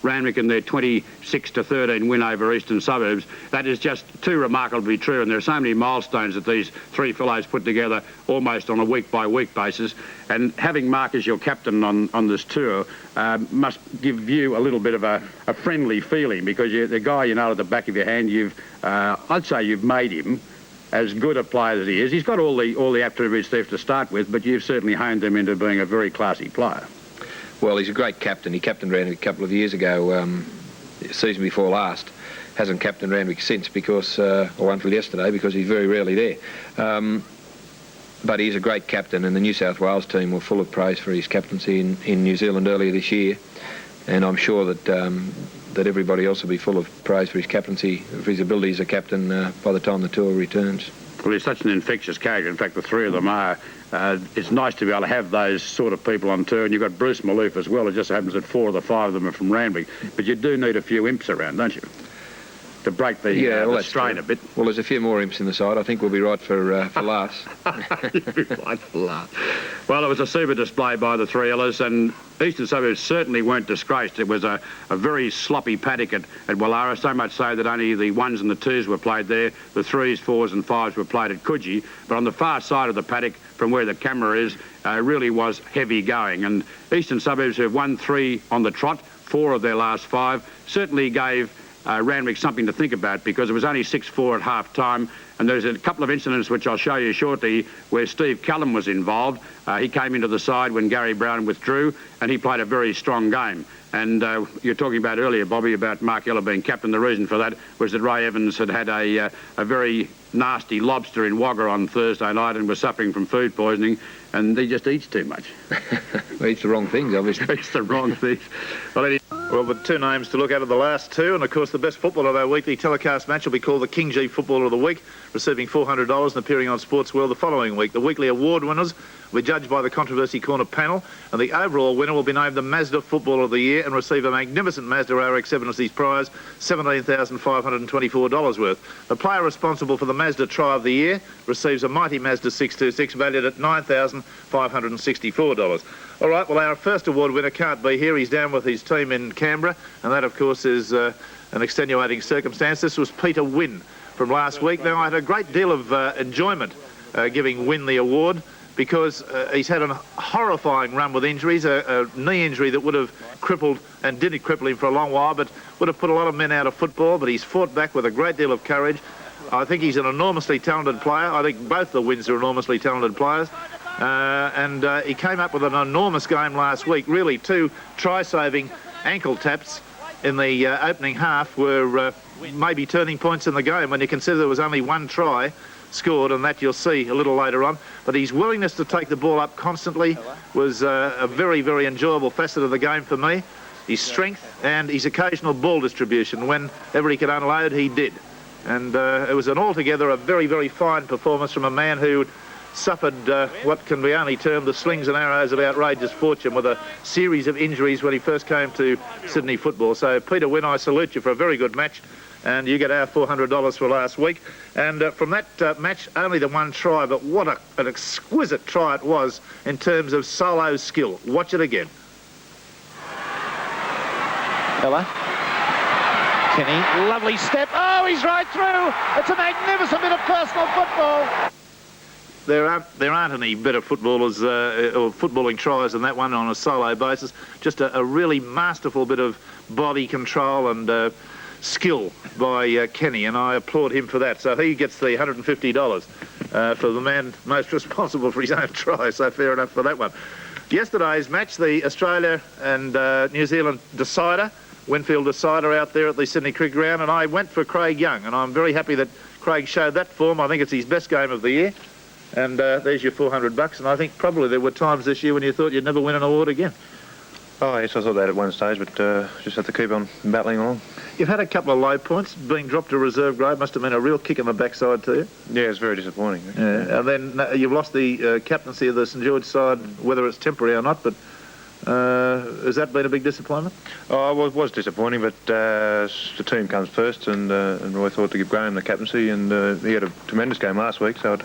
Randwick and their 26-13 win over Eastern Suburbs. That is just too remarkable to be true, and there are so many milestones that these three fellows put together almost on a week-by-week basis. And having Mark as your captain on this tour must give you a little bit of a friendly feeling, because the guy you know at the back of your hand, I'd say you've made him as good a player as he is. He's got all the attributes there to start with, but you've certainly honed him into being a very classy player. Well, he's a great captain. He captained Randwick a couple of years ago, season before last. Hasn't captained Randwick since because, or until yesterday, because he's very rarely there. But he's a great captain, and the New South Wales team were full of praise for his captaincy in New Zealand earlier this year. And I'm sure that everybody else will be full of praise for his captaincy, for his ability as a captain by the time the tour returns. Well, he's such an infectious character. In fact, the three of them are. It's nice to be able to have those sort of people on tour. And you've got Bruce Maloof as well. It just happens that 4 of the 5 of them are from Randwick. But you do need a few imps around, don't you? To break the strain a bit. Well, there's a few more imps in the side. I think we'll be right for laughs. Right for laughs. Well, it was a super display by the three Ellas, and Eastern Suburbs certainly weren't disgraced. It was a very sloppy paddock at Wallara, so much so that only the 1s and the 2s were played there. The 3s, 4s and 5s were played at Coogee. But on the far side of the paddock, from where the camera is, really was heavy going. And Eastern Suburbs, who have won 3 on the trot, 4 of their last 5, certainly gave Randwick something to think about, because it was only 6-4 at half-time, and there's a couple of incidents which I'll show you shortly where Steve Callum was involved. He came into the side when Gary Brown withdrew, and he played a very strong game. And you're talking about earlier, Bobby, about Mark Ella being captain. The reason for that was that Ray Evans had a very nasty lobster in Wagga on Thursday night and was suffering from food poisoning, and he just eats too much. He eats the wrong things, obviously. Eats the wrong things. Well, with 2 names to look at of the last 2, and of course the best footballer of our weekly telecast match will be called the King G Footballer of the Week, receiving $400 and appearing on Sports World the following week. The weekly award winners will be judged by the Contraversy Corner panel, and the overall winner will be named the Mazda Footballer of the Year and receive a magnificent Mazda RX-7 as his prize, $17,524 worth. The player responsible for the Mazda Try of the Year receives a mighty Mazda 626 valued at $9,564. All right, well, our first award winner can't be here. He's down with his team in Canberra, and that, of course, is an extenuating circumstance. This was Peter Wynn from last week. Now, I had a great deal of enjoyment giving Wynn the award, because he's had a horrifying run with injuries, a knee injury that would have crippled, and did cripple him for a long while, but would have put a lot of men out of football, but he's fought back with a great deal of courage. I think he's an enormously talented player. I think both the Wynns are enormously talented players. And he came up with an enormous game last week. Really, 2 try-saving ankle taps in the opening half were maybe turning points in the game, when you consider there was only 1 try scored, and that you'll see a little later on. But his willingness to take the ball up constantly was a very, very enjoyable facet of the game for me. His strength and his occasional ball distribution. Whenever he could unload, he did. And it was altogether a very, very fine performance from a man who suffered what can be only termed the slings and arrows of outrageous fortune, with a series of injuries when he first came to Sydney football. So, Peter Wynn, I salute you for a very good match, and you get our $400 for last week. And from that match, only the 1 try, but what an exquisite try it was in terms of solo skill. Watch it again. Ella. Kenny, lovely step. Oh, he's right through. It's a magnificent bit of personal football. There aren't any better footballers or footballing tries than that one on a solo basis. Just a really masterful bit of body control and skill by Kenny, and I applaud him for that. So he gets the $150 for the man most responsible for his own try, so fair enough for that one. Yesterday's match, the Australia and New Zealand decider, Winfield decider out there at the Sydney Cricket Ground, and I went for Craig Young, and I'm very happy that Craig showed that form. I think it's his best game of the year. And there's your $400, and I think probably there were times this year when you thought you'd never win an award again. Oh, yes, I thought that at one stage, but just have to keep on battling along. You've had a couple of low points. Being dropped to reserve grade must have been a real kick in the backside to you. Yeah, it's very disappointing. Yeah. And then you've lost the captaincy of the St George side, whether it's temporary or not, but has that been a big disappointment? Oh, it was disappointing, but the team comes first, and Roy thought to give Graham the captaincy, and he had a tremendous game last week, so it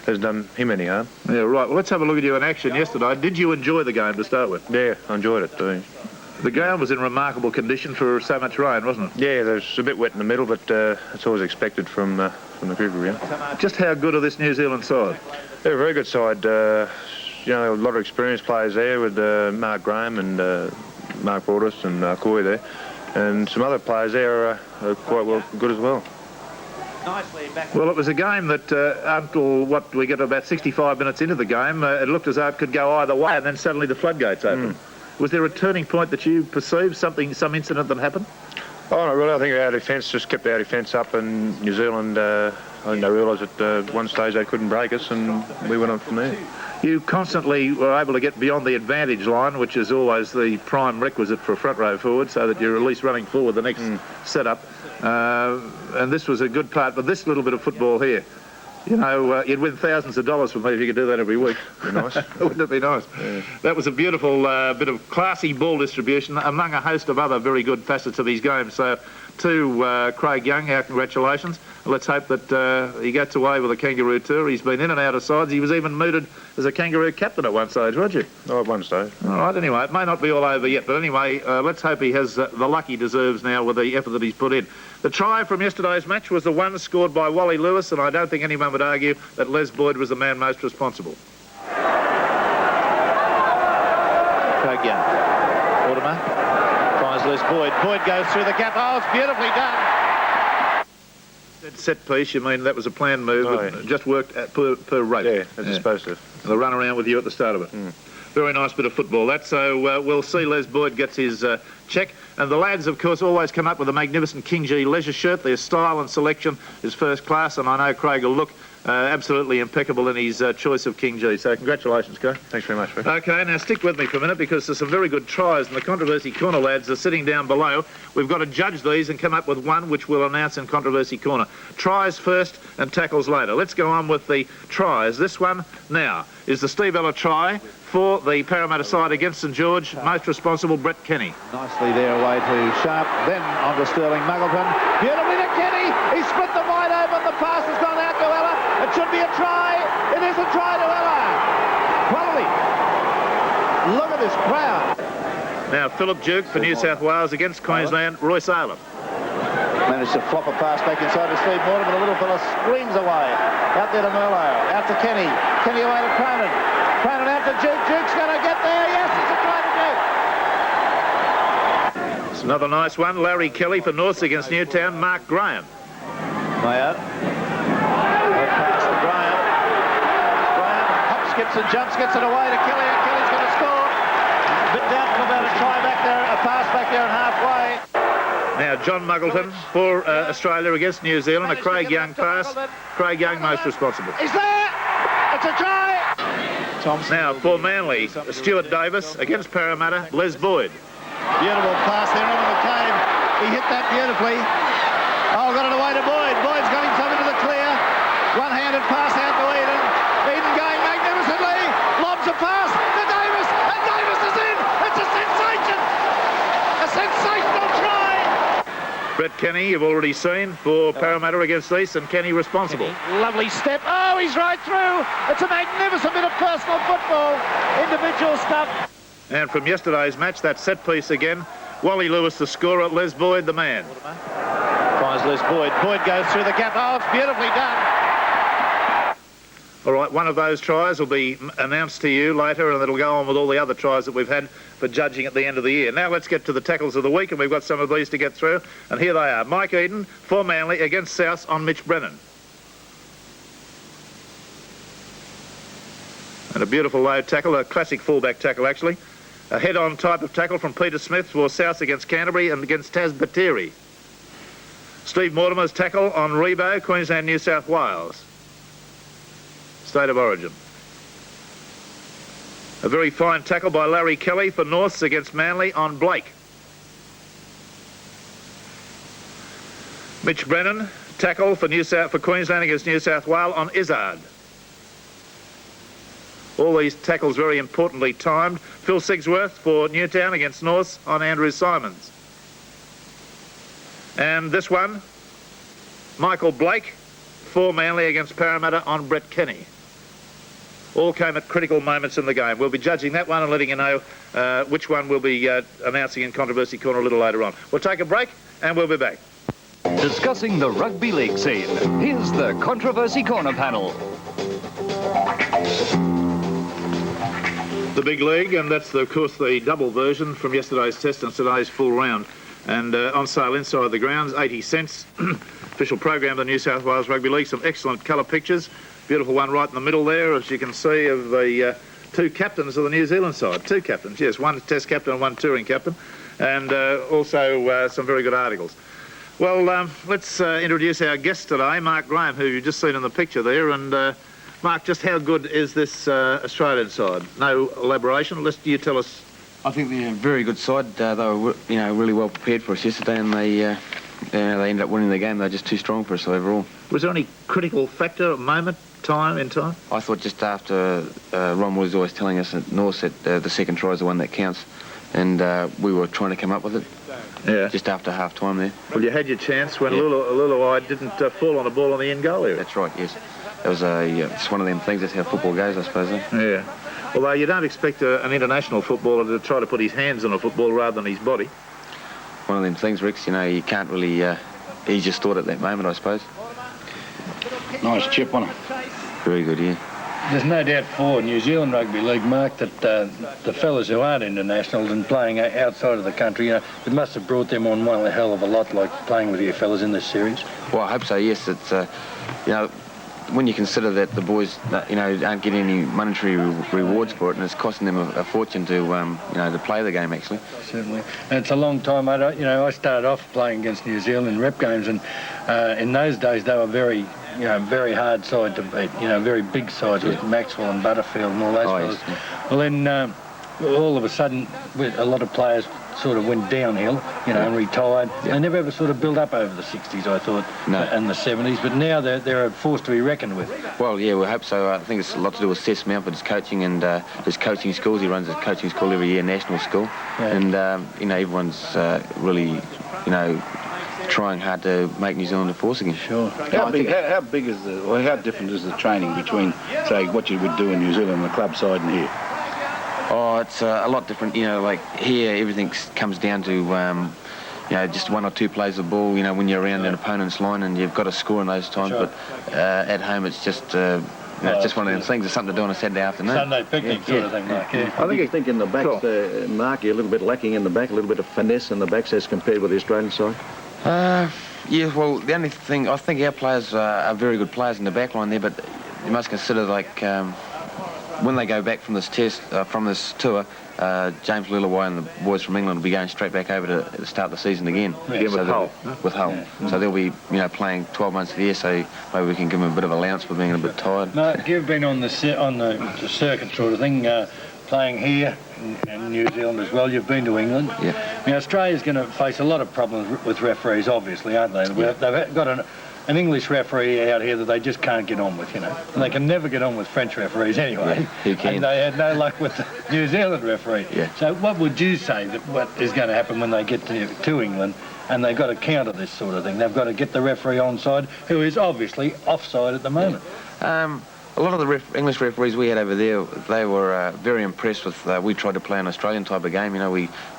has done him any harm. Yeah, right. Well, let's have a look at you in action yesterday. Did you enjoy the game to start with? Yeah, I enjoyed it. The ground was in remarkable condition for so much rain, wasn't it? Yeah, there's a bit wet in the middle, but it's always expected from the cricket ground. Just how good are this New Zealand side? They're a very good side. You know, a lot of experienced players there with Mark Graham and Mark Broadus and Coy there. And some other players there are quite good as well. Well, it was a game that until we get about 65 minutes into the game, it looked as though it could go either way, and then suddenly the floodgates opened. Was there a turning point that you perceived, some incident that happened? Oh, not really. I think our defence just kept our defence up, and New Zealand, I think they realised at one stage they couldn't break us, and we went on from there. You constantly were able to get beyond the advantage line, which is always the prime requisite for a front row forward, so that you're at least running forward the next setup. And this was a good part, but this little bit of football here, you know, you'd win thousands of dollars for me if you could do that every week. Be nice. Wouldn't it be nice? Yeah. That was a beautiful bit of classy ball distribution among a host of other very good facets of his game. So to Craig Young, our congratulations. Let's hope that he gets away with a kangaroo tour. He's been in and out of sides. He was even mooted as a kangaroo captain at one stage, weren't you? Oh, at one stage. All right, anyway, it may not be all over yet, but anyway, let's hope he has the luck he deserves now with the effort that he's put in. The try from yesterday's match was the one scored by Wally Lewis, and I don't think anyone would argue that Les Boyd was the man most responsible. Craig Young. Mortimer tries Les Boyd. Boyd goes through the gap. Oh, it's beautifully done. Set piece, you mean that was a planned move, but just worked at per rate. Yeah, as it's supposed to. They'll run around with you at the start of it. Very nice bit of football. That, so we'll see Les Boyd gets his check. And the lads, of course, always come up with a magnificent King G leisure shirt. Their style and selection is first class, and I know Craig will look absolutely impeccable in his choice of King G. So congratulations, Craig. Thanks very much, Rick. OK, now stick with me for a minute because there's some very good tries, and the Controversy Corner lads are sitting down below. We've got to judge these and come up with one which we'll announce in Controversy Corner. Tries first and tackles later. Let's go on with the tries. This one now is the Steve Ella try for the Parramatta side against St George. Most responsible, Brett Kenny. Nicely there away to Sharp, then on to Sterling Muggleton. Beautifully to Kenny. He split them wide open. The pass has gone out to Ella. It should be a try. It is a try to Ella. Quality. Look at this crowd. Now Philip Duke for New South Wales against Queensland, Royce Allen. Managed to flop a pass back inside to Steve Mortimer. The little fella screams away. Out there to Merlo. Out to Kenny. Kenny away to Cronin. Cronin out to Duke. Duke's going to get there. Yes, it's a try to Duke. It's another nice one. Larry Kelly for Norths against Newtown, Mark Graham. Layout. Pass to Graham. Graham hops, skips and jumps, gets it away to Kelly. And Kelly's going to score. A bit doubtful about a try back there, a pass back there and halfway. Now John Muggleton for Australia against New Zealand, a Craig Young pass. Craig Young most responsible. He's there! It's a try! Thompson. Now for Manly, Stuart Davis against Parramatta, Les Boyd. Beautiful pass there into the cave. He hit that beautifully. Oh, got it away to Boyd. Boyd's got himself into the clear. One-handed pass out to Eden. Eden going magnificently. Lobs a pass to Davis. And Davis is in! It's a sensation! A sensational try! Brett Kenny, you've already seen for Parramatta against East, and Kenny responsible. Kenny, lovely step. Oh, he's right through. It's a magnificent bit of personal football. Individual stuff. And from yesterday's match, that set piece again. Wally Lewis, the scorer. Les Boyd, the man. Tries Les Boyd. Boyd goes through the gap. Oh, it's beautifully done. All right, one of those tries will be announced to you later, and it'll go on with all the other tries that we've had for judging at the end of the year. Now let's get to the tackles of the week, and we've got some of these to get through. And here they are. Mike Eden for Manly against South on Mitch Brennan. And a beautiful low tackle, a classic fullback tackle actually. A head-on type of tackle from Peter Smith for South against Canterbury and against Taz Bateri. Steve Mortimer's tackle on Rebo, Queensland, New South Wales. State of origin. A very fine tackle by Larry Kelly for Norths against Manly on Blake. Mitch Brennan, tackle for Queensland against New South Wales on Izzard. All these tackles very importantly timed. Phil Sigsworth for Newtown against Norths on Andrew Simons. And this one, Michael Blake for Manly against Parramatta on Brett Kenny. all came at critical moments in the game. We'll be judging that one and letting you know which one we'll be announcing in Controversy Corner a little later on. We'll take a break and we'll be back. Discussing the rugby league scene, here's the Controversy Corner panel. The big league, and that's, of course, the double version from yesterday's test and today's full round. And on sale inside the grounds, 80 cents. Official program of the New South Wales Rugby League. Some excellent colour pictures. Beautiful one right in the middle there, as you can see, of the two captains of the New Zealand side. Two captains, yes, one test captain and one touring captain. And also some very good articles. Well, let's introduce our guest today, Mark Graham, who you've just seen in the picture there. And Mark, just how good is this Australian side? No elaboration. You tell us. I think they're a very good side. They were, really well prepared for us yesterday, and they ended up winning the game. They're just too strong for us overall. Was there any critical factor, moment, in time? I thought just after Ron was always telling us at North that the second try is the one that counts, and we were trying to come up with it. Yeah. Just after half time there. Well, you had your chance when Lulu didn't fall on the ball on the end goal area. That's right. Yes. It was it's one of them things. That's how football goes, I suppose. Yeah. Although you don't expect an international footballer to try to put his hands on a football rather than his body. One of them things, Rex. You can't really. He just thought at that moment, I suppose. Nice chip on it. Very good, yeah. There's no doubt for New Zealand Rugby League, Mark, that the fellas who aren't internationals and playing outside of the country, it must have brought them on one hell of a lot, like playing with you fellas in this series. Well, I hope so, yes. It's, when you consider that the boys, aren't getting any monetary rewards for it, and it's costing them a fortune to, to play the game, actually. Certainly. And it's a long time. I started off playing against New Zealand in rep games, and in those days they were very hard side to beat, very big sides with Maxwell and Butterfield and all those fellas. Yes, yeah. Well, then all of a sudden, a lot of players sort of went downhill, and retired. Yeah. They never ever sort of built up over the 60s, I thought, and the 70s, but now they're a force to be reckoned with. Well, yeah, we hope so. I think it's a lot to do with Seth Mountford's coaching and his coaching schools. He runs a coaching school every year, national school, yeah. And, everyone's really, trying hard to make New Zealand a force again. Sure. How different is the training between, say, what you would do in New Zealand on the club side and here? Oh, it's a lot different. Like here, everything comes down to, just one or two plays of ball, when you're around an opponent's line and you've got to score in those times. Sure. But at home, it's just... it's just one of those things. It's something to do on a Saturday afternoon. Sunday picnic sort of thing, Mark. Yeah. I think in the backs, Mark, you're a little bit lacking in the back, a little bit of finesse in the backs as compared with the Australian side. Yeah, well, the only thing, I think our players are very good players in the back line there, but you must consider, when they go back from this from this tour, James Lillaway and the boys from England will be going straight back over to start the season again. Yeah, with Hull. With Hull. Yeah. So they'll be, playing 12 months of the year, so maybe we can give them a bit of allowance for being a bit tired. Mark, you've been on the circuit sort of thing, playing here in New Zealand as well. You've been to England. Yeah. Now, Australia's going to face a lot of problems with referees, obviously, aren't they? Yeah. They've got an English referee out here that they just can't get on with, And they can never get on with French referees anyway. Yeah, you can. And they had no luck with the New Zealand referee. Yeah. So what would you say that what is going to happen when they get to England and they've got to counter this sort of thing? They've got to get the referee onside, who is obviously offside at the moment. Yeah. A lot of the English referees we had over there, they were very impressed with. We tried to play an Australian type of game.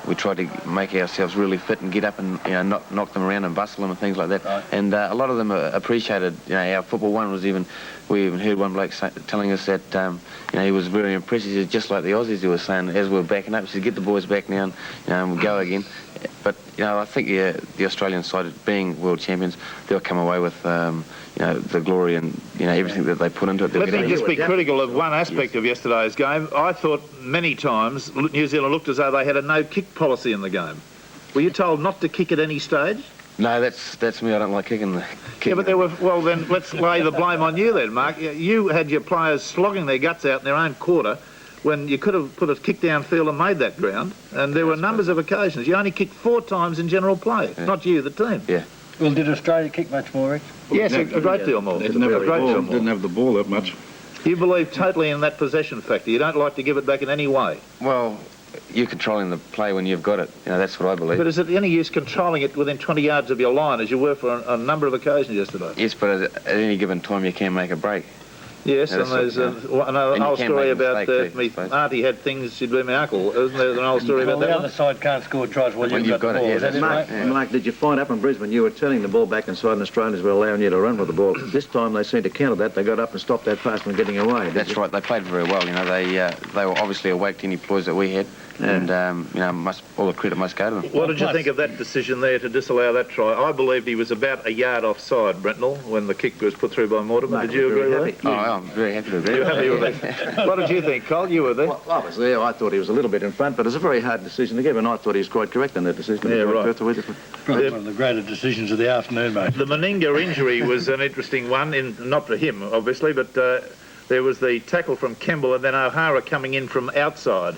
We tried to make ourselves really fit and get up and knock them around and bustle them and things like that. Right. And a lot of them appreciated our football. We even heard one bloke telling us that he was very impressed. He said, just like the Aussies, he was saying, as we were backing up, he said, get the boys back now and we'll go again. But I think the Australian side, being world champions, they'll come away with the glory and everything that they put into it. Let me just be critical of one aspect of yesterday's game. I thought many times New Zealand looked as though they had a no-kick policy in the game. Were you told not to kick at any stage? No, that's me. I don't like kicking. Yeah, but well, then let's lay the blame on you then, Mark. You had your players slogging their guts out in their own quarter when you could have put a kick downfield and made that ground. And there were numbers of occasions. You only kicked 4 times in general play. Yeah. Not you, the team. Yeah. Well, did Australia kick much more, Rick? Yes, a great deal more. Didn't have the ball that much. You believe totally in that possession factor. You don't like to give it back in any way. Well, you're controlling the play when you've got it. That's what I believe. But is it any use controlling it within 20 yards of your line, as you were for a number of occasions yesterday? Yes, but at any given time you can make a break. Yes, and there's an old story about me auntie had things, she'd be my uncle. Isn't there an old story about that? The other side can't score tries while you've got the ball. it. Is that it, Mark, mate? Mark, did you find up in Brisbane you were turning the ball back inside and Australians were allowing you to run with the ball? This time they seemed to counter that. They got up and stopped that pass from getting away. That's right. They played very well. You know, they were obviously awake to any ploys that we had, and you know, all the credit must go to them. What did you think of that decision there to disallow that try? I believed he was about a yard offside, Brentnell, when the kick was put through by Mortimer. Did you agree with that? Oh, I'm very happy to agree. You're happy with that? What did you think, Cole? You were there. Well, I was there. I thought he was a little bit in front, but it was a very hard decision to give, and I thought he was quite correct in that decision. Yeah, right. Probably one of the greater decisions of the afternoon, mate. The Meninga injury was an interesting one, not to him, obviously, but there was the tackle from Kemble and then O'Hara coming in from outside,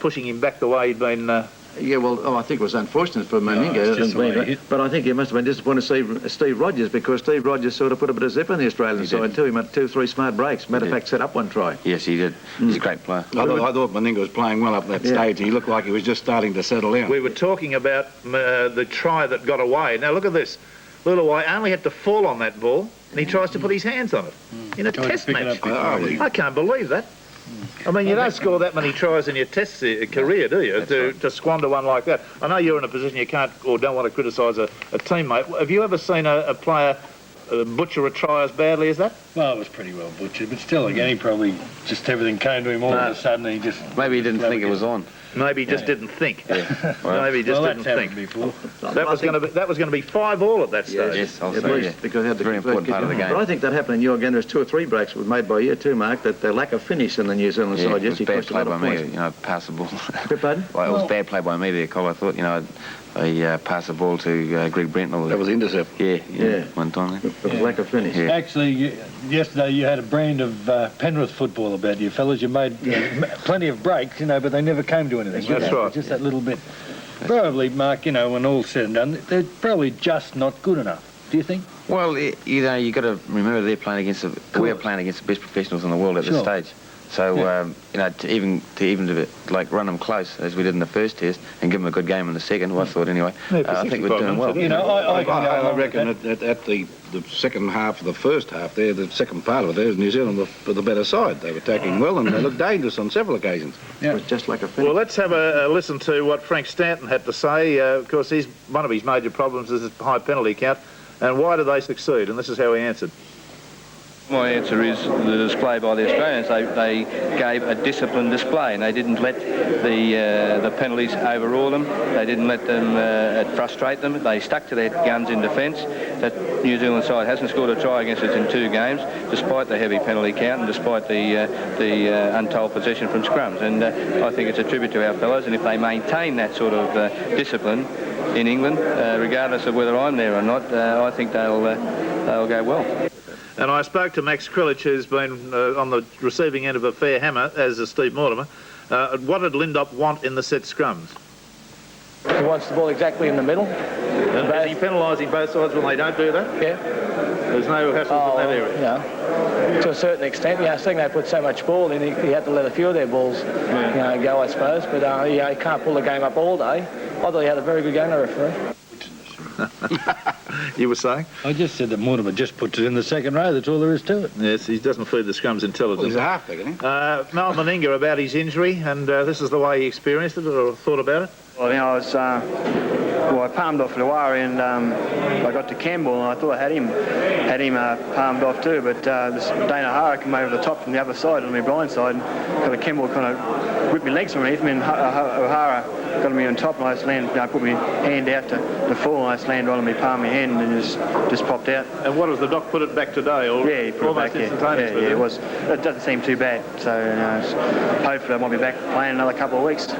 pushing him back the way he'd been... Yeah, well, I think it was unfortunate for Meninga, but I think he must have been disappointed to see Steve Rogers, because Steve Rogers sort of put a bit of zip in the Australian side too. He made 2-3 smart breaks. Matter of fact, set up one try. Yes, he did. He's a great player. I thought Meninga was playing well up that stage. He looked like he was just starting to settle in. We were talking about the try that got away. Now, look at this. Luluwai only had to fall on that ball, and he tries to put his hands on it in a test match. I can't believe that. I mean, you don't score that many tries in your test career, do you, to squander one like that? I know you're in a position you can't or don't want to criticise a teammate. Have you ever seen a player butcher a try as badly as that? Well, it was pretty well butchered, but still, again, he probably just everything came to him all of a sudden, and he just... Maybe he didn't think it was on. Maybe he just didn't think. Yeah. Maybe he just didn't think. Before. That was going to be 5-all at that stage. Yes, I'll say, yeah. Because they had the very important part of the game. But I think that happened in your game. There's 2 or 3 breaks made by you too, Mark. That the lack of finish in the New Zealand side. It was bad play by me. You know, pass the ball. Pardon? Well, it was bad play by me there, Cole. I thought, you know, I passed the ball to Greg Brentnell. That was intercept. Yeah. One time. The lack of finish. Yeah. Actually, yesterday you had a brand of Penrith football about you fellas. You made plenty of breaks, you know, but they never came to anything. That's right. Just that little bit. Probably, Mark, you know, when all's said and done, they're probably just not good enough. Do you think? Well, you know, you got to remember we're playing against the best professionals in the world at this stage. So you know, to even like run them close as we did in the first test and give them a good game in the second. Well, I thought anyway. I think we're doing well. You know, I reckon at the second half of the first half there, the second part of it, there, New Zealand were the better side. They were attacking well and they looked dangerous on several occasions. Yeah. It was just like a finish. Well, let's have a listen to what Frank Stanton had to say. Of course, one of his major problems is his high penalty count. And why do they succeed? And this is how he answered. My answer is the display by the Australians. They gave a disciplined display, and they didn't let the penalties overawe them. They didn't let them frustrate them. They stuck to their guns in defence. That New Zealand side hasn't scored a try against us in 2 games, despite the heavy penalty count and despite the untold possession from scrums. And I think it's a tribute to our fellows. And if they maintain that sort of discipline in England, regardless of whether I'm there or not, I think they'll go well. And I spoke to Max Krilich, who's been on the receiving end of a fair hammer, as is Steve Mortimer. What did Lindop want in the set scrums? He wants the ball exactly in the middle. And is he penalising both sides when they don't do that? Yeah. There's no hassles in that area? Yeah. To a certain extent, yeah. I think they put so much ball in, he had to let a few of their balls go, I suppose. But he can't pull the game up all day. I thought he had a very good game, the referee. You were saying? I just said that Mortimer just puts it in the second row. That's all there is to it. Yes, he doesn't feed the scrums intelligence. Well, he's a halfback, isn't he? Mal Meninga about his injury, and this is the way he experienced it or thought about it. Well, you know, I palmed off Luari and I got to Campbell and I thought I had him palmed off too, but this Dana Hara came over the top from the other side on my blind side and got a Campbell kind of whipped my legs from underneath me and O'Hara got me on top and I just landed, put my hand out to fall and I just landed right on my palm of my hand and just popped out. And what does the doc put it back today? Or yeah, he put it back, yeah, it was. It doesn't seem too bad, so hopefully I might be back playing another couple of weeks.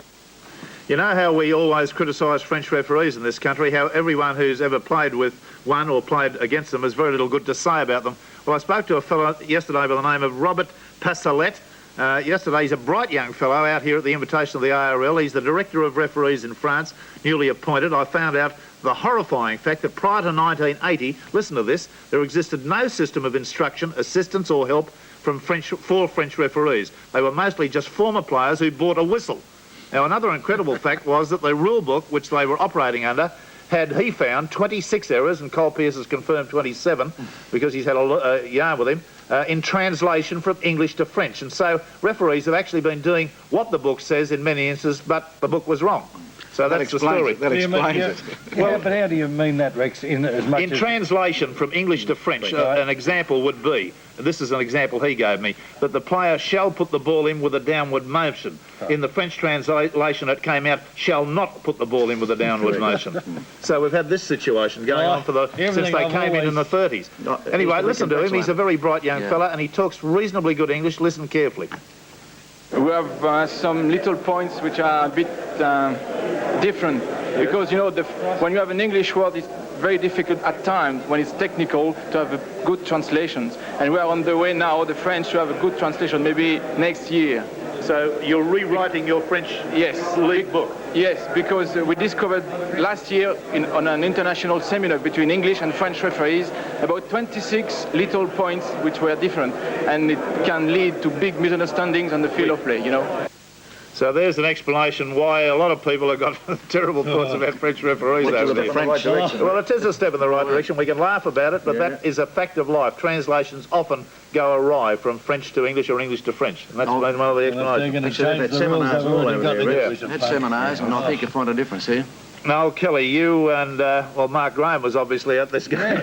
You know how we always criticise French referees in this country, how everyone who's ever played with one or played against them has very little good to say about them. Well, I spoke to a fellow yesterday by the name of Robert Passalet. Yesterday, he's a bright young fellow out here at the invitation of the ARL. He's the director of referees in France, newly appointed. I found out the horrifying fact that prior to 1980, listen to this, there existed no system of instruction, assistance or help for French referees. They were mostly just former players who bought a whistle. Now, another incredible fact was that the rule book, which they were operating under, had, he found, 26 errors, and Cole Pearce has confirmed 27 because he's had a yarn with him, in translation from English to French. And so referees have actually been doing what the book says in many instances, but the book was wrong. So that's the story. That explains it. Well, but how do you mean that, Rex? In translation from English to French, an example would be, and this is an example he gave me, that the player shall put the ball in with a downward motion. In the French translation, it came out, shall not put the ball in with a downward motion. So we've had this situation going on since they came in the 30s. Anyway, listen to him. He's a very bright young fella, and he talks reasonably good English. Listen carefully. We have some little points which are a bit different because, you know, when you have an English word, it's very difficult at times when it's technical to have good translations. And we are on the way now, the French, to have a good translation maybe next year. So you're rewriting your French league book? Yes, because we discovered last year on an international seminar between English and French referees about 26 little points which were different, and it can lead to big misunderstandings on the field of play, you know. So there's an explanation why a lot of people have got terrible thoughts about French referees over there. Well, it is a step in the right direction. We can laugh about it, but that is a fact of life. Translations often go awry from French to English or English to French, and that's one of the explanations. They've had seminars all over there. Had seminars, and I think you find a difference here. Now, Kelly, you and, well, Mark Graham was obviously at this game.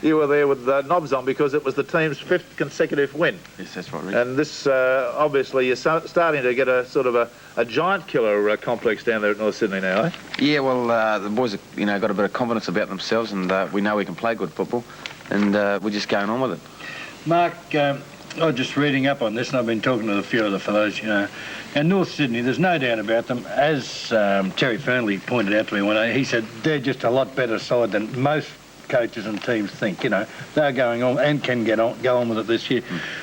You were there with knobs on because it was the team's 5th consecutive win. Yes, that's right, Rick. And this, obviously, you're starting to get a sort of a giant killer complex down there at North Sydney now, eh? Yeah, well, the boys have, you know, got a bit of confidence about themselves, and we know we can play good football, and we're just going on with it. Mark, I was just reading up on this, and I've been talking to a few of the fellows, you know. And North Sydney, there's no doubt about them. As Terry Fernley pointed out to me one day, he said they're just a lot better side than most coaches and teams think, you know. They're going on and can go on with it this year.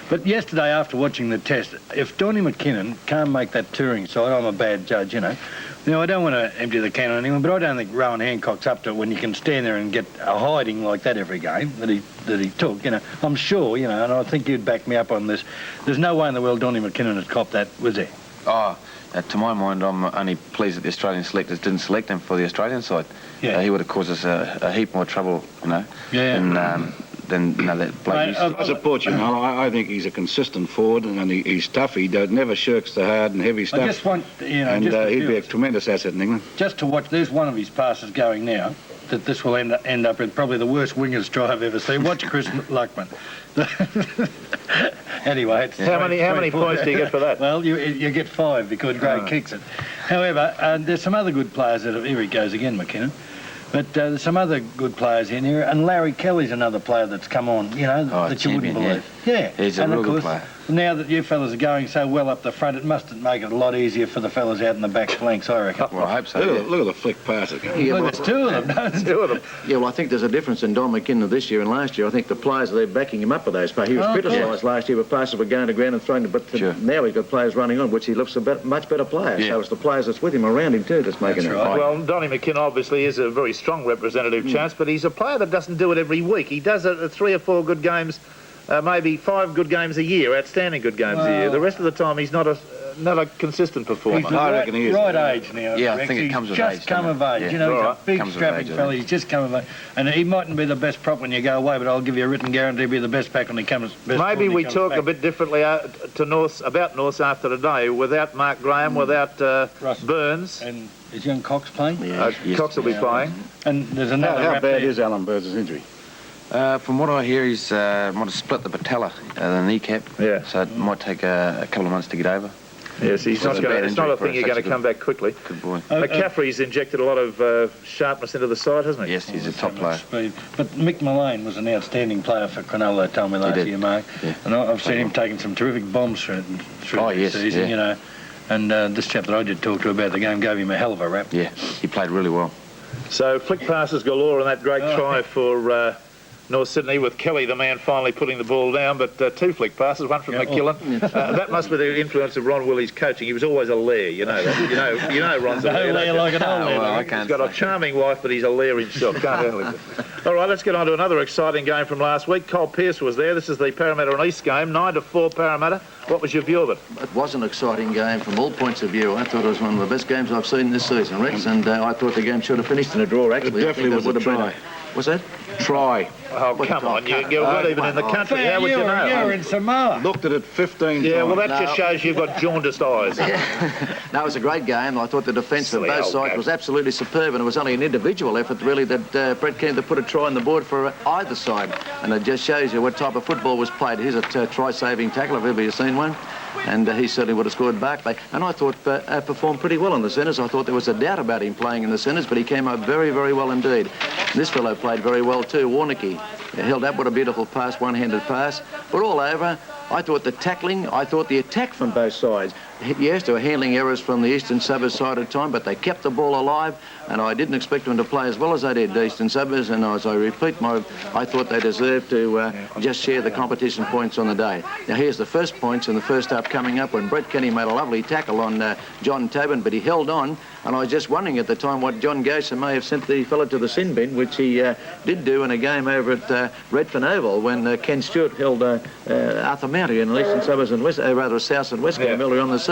But yesterday, after watching the test, if Donnie McKinnon can't make that touring side, I'm a bad judge, you know. You know, I don't want to empty the can on anyone, but I don't think Rowan Hancock's up to it when you can stand there and get a hiding like that every game that he took, you know. I'm sure, you know, and I think you'd back me up on this. There's no way in the world Donnie McKinnon had copped that, was there? Oh, to my mind, I'm only pleased that the Australian selectors didn't select him for the Australian side. Yeah. He would have caused us a heap more trouble, you know, than you know, that bloke used to. I support you, Noel. I think he's a consistent forward, and he's tough. He never shirks the hard and heavy stuff. I just want, you know, and he'd be a tremendous asset in England. Just to watch, there's one of his passes going now, that this will end up with probably the worst wingers try I've ever seen. Watch Chris Luckman. Anyway, it's how many points do you get for that? Well, you get 5 because Gray kicks it. However, there's some other good players that here he goes again, McKinnon. But there's some other good players in here, and Larry Kelly's another player that's come on, you know, that you wouldn't believe. Yeah, he's a real good player. Now that you fellas are going so well up the front, it must make it a lot easier for the fellas out in the back flanks, I reckon. Well, I hope so. Look at the flick passes. Yeah, look, there's 2 of them. 2 of them. Yeah, well, I think there's a difference in Don McKinnon this year and last year. I think the players, they're backing him up with those passes. He was criticised last year with passes were going to ground and thrown, but now he's got players running on, which he looks a much better player. Yeah. So it's the players that's with him around him too that's making it. Right. Well, Donnie McKinnon obviously is a very strong representative chance, but he's a player that doesn't do it every week. He does it 3 or 4 good games, maybe 5 good games a year, outstanding good games a year. The rest of the time he's not a consistent performer. He's I reckon he is. Right age now. Yeah, I think it comes with age. Just come of age. Yeah. You know, he's a big strapping fella. He's just come of age. And he mightn't be the best prop when you go away, but I'll give you a written guarantee he'll be the best back when he comes back. Maybe we talk a bit differently about North after today, without Mark Graham, without Burns. And is young Cox playing? Yeah. Cox will be playing. And there's another How bad is Alan Burns' injury? From what I hear, he's might have split the patella, the kneecap. Yeah. So it might take a couple of months to get over. Yes, it's not a thing you're going to come back quickly. Good boy. McCaffrey's injected a lot of sharpness into the side, hasn't he? Yes, he's a top player. Speed. But Mick Mullane was an outstanding player for Cronulla, they told me last year, Mark. Yeah. And I've seen him taking some terrific bombs through the season, you know. And this chap that I did talk to about the game gave him a hell of a rap. Yeah, he played really well. So flick passes galore on that great try for North Sydney, with Kelly, the man, finally putting the ball down, but 2 flick passes, 1 from McKillen. That must be the influence of Ron Willie's coaching. He was always a lair, you know that. You know Ron's a lair. Lair like an old lair. He's got a charming wife, but he's a lair himself. Can't handle it. All right, let's get on to another exciting game from last week. Cole Pearce was there. This is the Parramatta and East game, 9-4 Parramatta, What was your view of it? It was an exciting game from all points of view. I thought it was one of the best games I've seen this season, Rex, and I thought the game should have finished in a draw, actually. It definitely was a try. What's that? Try. Oh, come on, you're not even in the country. How would you know? You're in Samoa. Looked at it 15 times. Yeah, well, that just shows you've got jaundiced eyes. No, it was a great game. I thought the defence of both sides was absolutely superb, and it was only an individual effort, really, that Brett Kenny to put a try on the board for either side. And it just shows you what type of football was played. Here's a try-saving tackle, if ever you've seen one. And he certainly would have scored Barclay. And I thought performed pretty well in the centres. I thought there was a doubt about him playing in the centres, but he came up very, very well indeed. And this fellow played very well too, Warnocky. Held up with a beautiful pass, one-handed pass. But all over, I thought the tackling, I thought the attack from both sides. Yes, there were handling errors from the Eastern Suburbs side at time, but they kept the ball alive, and I didn't expect them to play as well as they did, the Eastern Suburbs, and as I repeat, I thought they deserved to just share the competition points on the day. Now, here's the first points in the first half coming up when Brett Kenny made a lovely tackle on John Tobin, but he held on, and I was just wondering at the time what John Gosher may have sent the fella to the sin bin, which he did do in a game over at Redfern Oval when Ken Stewart held Arthur Mounty in the Eastern Suburbs and South and West game earlier on the season.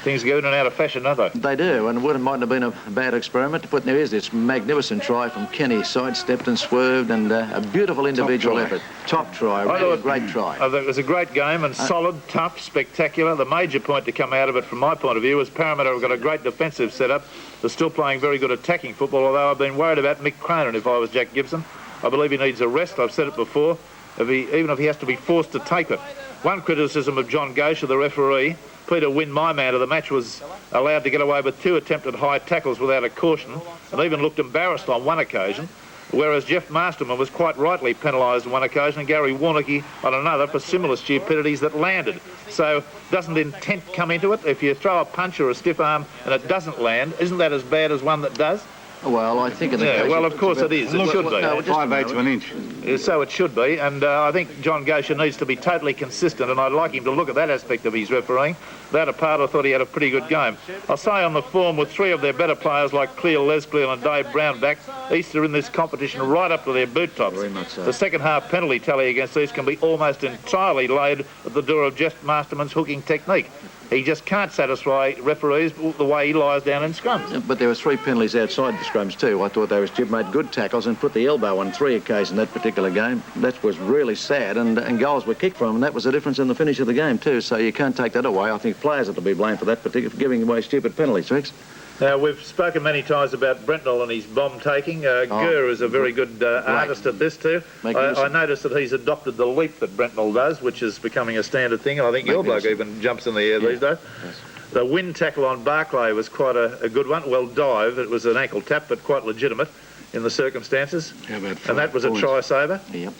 Things go in and out of fashion, don't they? They do, and it mightn't have been a bad experiment. But there is this magnificent try from Kenny, sidestepped and swerved, and a beautiful individual effort. Top try, really a great try. I think it was a great game and solid, tough, spectacular. The major point to come out of it from my point of view is Parramatta have got a great defensive setup. They're still playing very good attacking football, although I've been worried about Mick Cronin if I was Jack Gibson. I believe he needs a rest. I've said it before, even if he has to be forced to take it. One criticism of John Gosher, the referee, Peter Wynn, my man of the match, was allowed to get away with 2 attempted high tackles without a caution and even looked embarrassed on one occasion, whereas Jeff Masterman was quite rightly penalised on one occasion and Gary Warnocky on another for similar stupidities that landed. So doesn't intent come into it? If you throw a punch or a stiff arm and it doesn't land, isn't that as bad as one that does? Well, I think in the case... well, of course it is. It should be. 5/8 of an inch. So it should be, and I think John Gosher needs to be totally consistent, and I'd like him to look at that aspect of his refereeing. That apart, I thought he had a pretty good game. I'll say on the form, with 3 of their better players like Cleo Lesclere and Dave Brown back, East are in this competition right up to their boot tops. Very much so. The second half penalty tally against East can be almost entirely laid at the door of Jeff Masterman's hooking technique. He just can't satisfy referees the way he lies down in scrums. But there were 3 penalties outside the scrums too. I thought Jib made good tackles and put the elbow on 3 occasions in that particular game. That was really sad, and goals were kicked from him, and that was the difference in the finish of the game too. So you can't take that away. I think players are to be blamed for that, for giving away stupid penalties, Rex. Now, we've spoken many times about Brentnell and his bomb-taking. Gurr is a very good artist at this too. I noticed that he's adopted the leap that Brentnell does, which is becoming a standard thing, and I think your bloke even jumps in the air these days. Yes. The wind tackle on Barclay was quite a good one. Well, dive. It was an ankle tap, but quite legitimate in the circumstances. And that was a try-saver. Yep.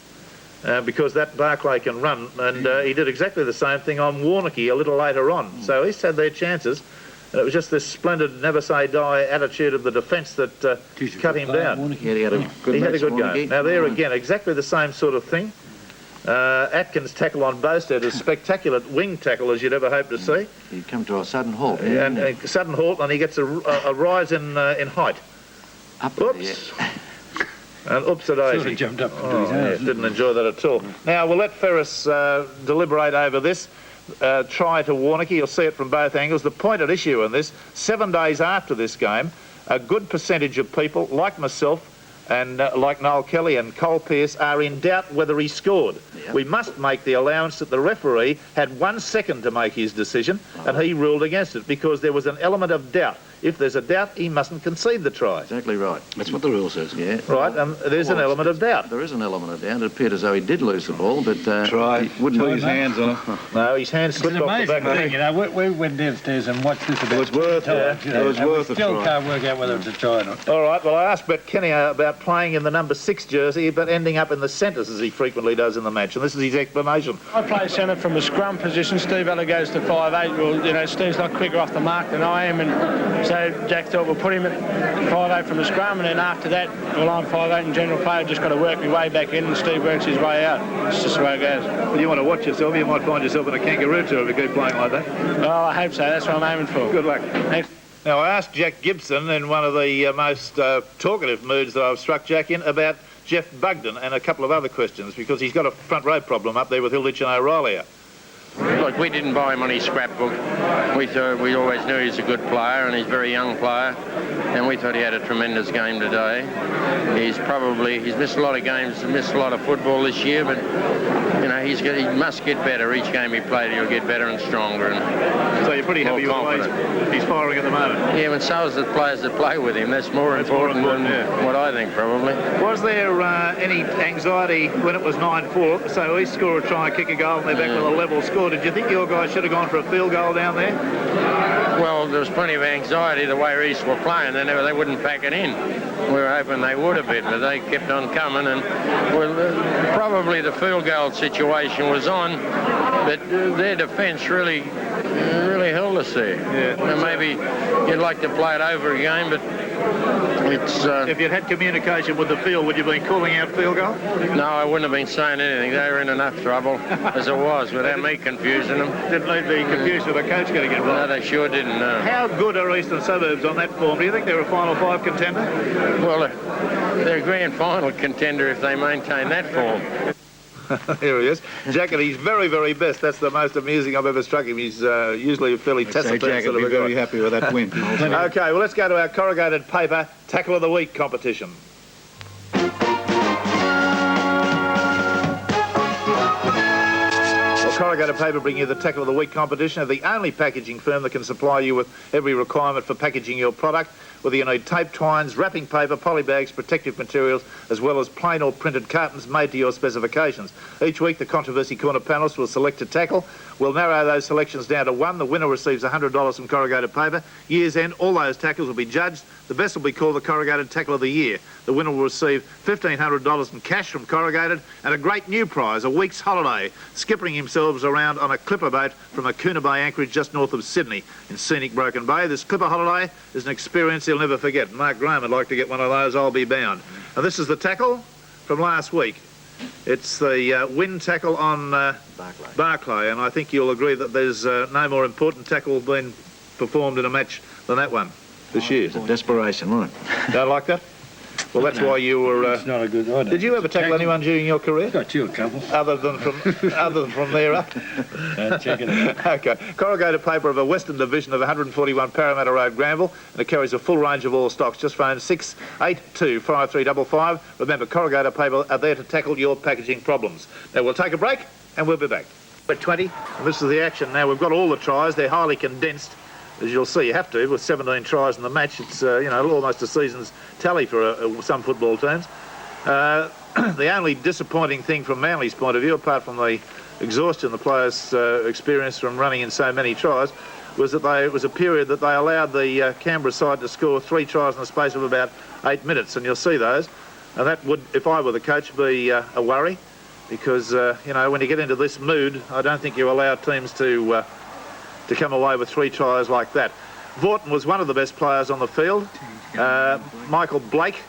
Because that Barclay can run, and he did exactly the same thing on Warnocky a little later on. So East had their chances. And it was just this splendid never-say-die attitude of the defence that cut him down. He had a good game. Now, there again, exactly the same sort of thing. Atkins' tackle on Bowstead is spectacular wing tackle as you'd ever hope to see. He'd come to a sudden halt. And sudden halt, and he gets a rise in height. Oops. And oops-a-daisy. Sort of jumped up into his yes, didn't enjoy that at all. Now, we'll let Ferris deliberate over this. Try to Warnocky, you'll see it from both angles. The point at issue in this, 7 days after this game, a good percentage of people, like myself and like Noel Kelly and Cole Pearce, are in doubt whether he scored. Yep. We must make the allowance that the referee had 1 second to make his decision, and he ruled against it because there was an element of doubt. If there's a doubt, he mustn't concede the try. Exactly right. That's what the rule says. Yeah. Right, and there's an element of doubt. There is an element of doubt. It appeared as though he did lose the ball, but he wouldn't put his hands on it. No, his hands slipped off the back. Thing, you know, we went downstairs and watched this about it was worth times, it. It was worth it. Still can't work out whether it's a try or not. All right, well, I asked Brett Kenny about playing in the number 6 jersey, but ending up in the centres as he frequently does in the match, and this is his explanation. I play centre from a scrum position. Steve Ella goes to 5'8". Well, you know, Steve's not quicker off the mark than I am, and so Jack thought we'll put him at 5'8" from the scrum, and then after that, well, I'm 5'8" and general player, just got to work my way back in, and Steve works his way out. It's just the way it goes. Well, you want to watch yourself, you might find yourself in a kangaroo tour if you keep playing like that. Well, I hope so. That's what I'm aiming for. Good luck. Thanks. Now, I asked Jack Gibson in one of the most talkative moods that I've struck Jack in about Jeff Bugden and a couple of other questions, because he's got a front row problem up there with Hilditch and O'Reilly. look, we didn't buy him on his scrapbook. We always knew he's a good player, and he's a very young player, and we thought he had a tremendous game today. He's missed a lot of games, missed a lot of football this year, but you know, he must get better. Each game he played, he'll get better and stronger. And so you're pretty happy with the way he's firing at the moment? Yeah, and so is the players that play with him. That's more important than what I think, probably. Was there any anxiety when it was 9-4? So East score a try and kick a goal, and they're back with a level score. Did you think your guys should have gone for a field goal down there? Well, there was plenty of anxiety the way East were playing. They wouldn't pack it in. We were hoping they would a bit, but they kept on coming, and probably the field goal situation was on, but their defence really held us there. Yeah. And maybe you'd like to play it over again, but it's... if you'd had communication with the field, would you have been calling out field goal? No, I wouldn't have been saying anything. They were in enough trouble as it was without me confusing them. Didn't need to be confused with the coach getting involved. No, they sure didn't, no. How good are Eastern Suburbs on that form? Do you think they're a Final Five contender? Well, they're a grand final contender if they maintain that form. Here he is. Jack, and he's very, very best. That's the most amusing I've ever struck him. He's usually a fairly taciturn Jack sort would of be a guy. very happy with that win. Okay, well, let's go to our corrugated paper Tackle of the Week competition. Corrugated Paper bring you the Tackle of the Week competition. They're the only packaging firm that can supply you with every requirement for packaging your product, whether you need tape, twines, wrapping paper, polybags, protective materials, as well as plain or printed cartons made to your specifications. Each week, the Contraversy Corner panellists will select a tackle. We'll narrow those selections down to one. The winner receives $100 from Corrugated Paper. Year's end, all those tackles will be judged. The best will be called the Corrugated Tackle of the Year. The winner will receive $1,500 in cash from Corrugated and a great new prize, a week's holiday, skippering themselves around on a clipper boat from a Coona Bay anchorage just north of Sydney in scenic Broken Bay. This clipper holiday is an experience he'll never forget. Mark Graham would like to get one of those, I'll be bound. And this is the tackle from last week. It's the wind tackle on Barclay, and I think you'll agree that there's no more important tackle being performed in a match than that one this year. It's a desperation, right? Don't like that? Well, that's why you were... It's not a good idea. Did you ever tackle anyone during your career? Got you a couple. Other than from there up? Check it out. Okay. Corrugated Paper of a Western Division of 141 Parramatta Road, Granville, and it carries a full range of all stocks. Just phone 6825355. Remember, Corrugated Paper are there to tackle your packaging problems. Now, we'll take a break, and we'll be back. At 20, and this is the action. Now, we've got all the tries. They're highly condensed. As you'll see, you have to, with 17 tries in the match. It's, almost a season's tally for some football teams. The only disappointing thing from Manly's point of view, apart from the exhaustion the players experienced from running in so many tries, was that it was a period that they allowed the Canberra side to score 3 tries in the space of about 8 minutes, and you'll see those. And that would, if I were the coach, be a worry, because, when you get into this mood, I don't think you allow teams to come away with 3 tries like that. Vaughton was one of the best players on the field. Michael Blake,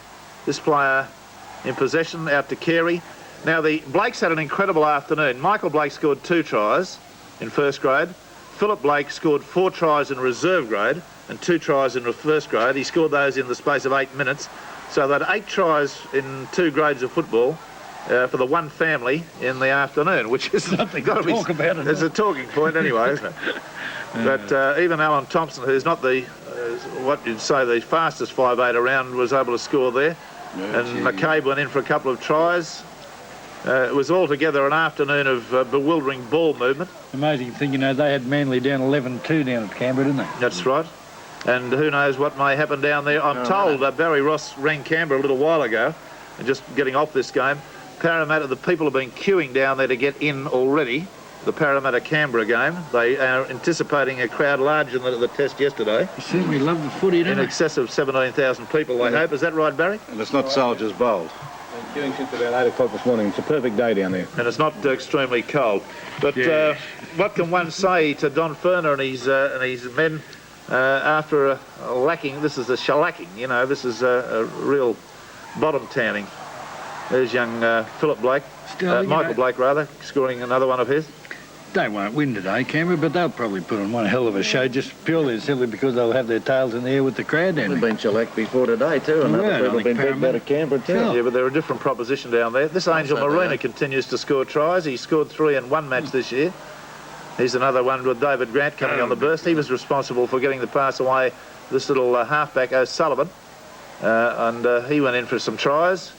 this player in possession, out to Carey. Now, the Blakes had an incredible afternoon. Michael Blake scored 2 tries in first grade. Philip Blake scored 4 tries in reserve grade and 2 tries in first grade. He scored those in the space of 8 minutes. So they had 8 tries in 2 grades of football for the one family in the afternoon, which is something to talk about. It's a talking point anyway, isn't it? But even Alan Thompson, who's not the, what you'd say, the fastest 5'8" around, was able to score there. And McCabe went in for a couple of tries. It was altogether an afternoon of bewildering ball movement. Amazing thing, they had Manly down 11-2 down at Canberra, didn't they? That's right. And who knows what may happen down there. I'm told Barry Ross rang Canberra a little while ago, and just getting off this game, Parramatta, the people have been queuing down there to get in already. The Parramatta-Canberra game. They are anticipating a crowd larger than at the test yesterday. You certainly love the footy, don't In excess of 17,000 people, they hope. Is that right, Barry? And it's not Soldiers Bowl. Queuing since about 8 o'clock this morning. It's a perfect day down there. And it's not extremely cold. But what can one say to Don Ferner and his men after a lacking? This is a shellacking, this is a real bottom-tanning. There's young Philip Blake, Michael Blake rather, scoring another one of his. They won't win today, Canberra, but they'll probably put on one hell of a show, just purely and simply because they'll have their tails in the air with the crowd down there. They've been shellacked before today too, and other people have been beat better Canberra too. Yeah, but they're a different proposition down there. This Angel Marina continues to score tries. He scored 3 in one match this year. Here's another one with David Grant coming on the burst. He was responsible for getting the pass away, this little halfback O'Sullivan. And he went in for some tries.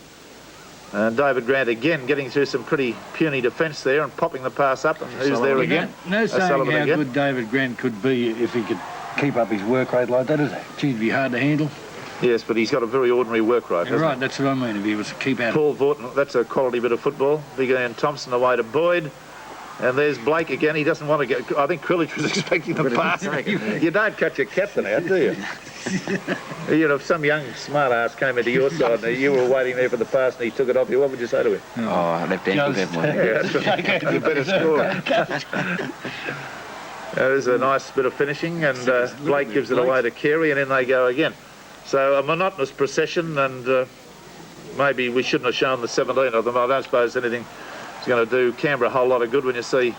And David Grant again getting through some pretty puny defence there and popping the pass up. And who's there again? No saying how good David Grant could be if he could keep up his work rate like that. It'd be hard to handle. Yes, but he's got a very ordinary work rate, hasn't right, that's what I mean, if he was to keep out. Paul Vaughton, that's a quality bit of football. Big Ian Thompson away to Boyd. And there's Blake again. He doesn't want to get... I think Krillich was expecting the pass. You don't cut your captain out, do you? You know, if some young smart ass came into your side and you were waiting there for the pass and he took it off you, what would you say to him? Oh, left ankle that one. Yeah, that's right. You better score. There's a nice bit of finishing, and Blake gives it away to Carey, and in they go again. So a monotonous procession, and maybe we shouldn't have shown the 17 of them. I don't suppose anything is going to do Canberra a whole lot of good when you see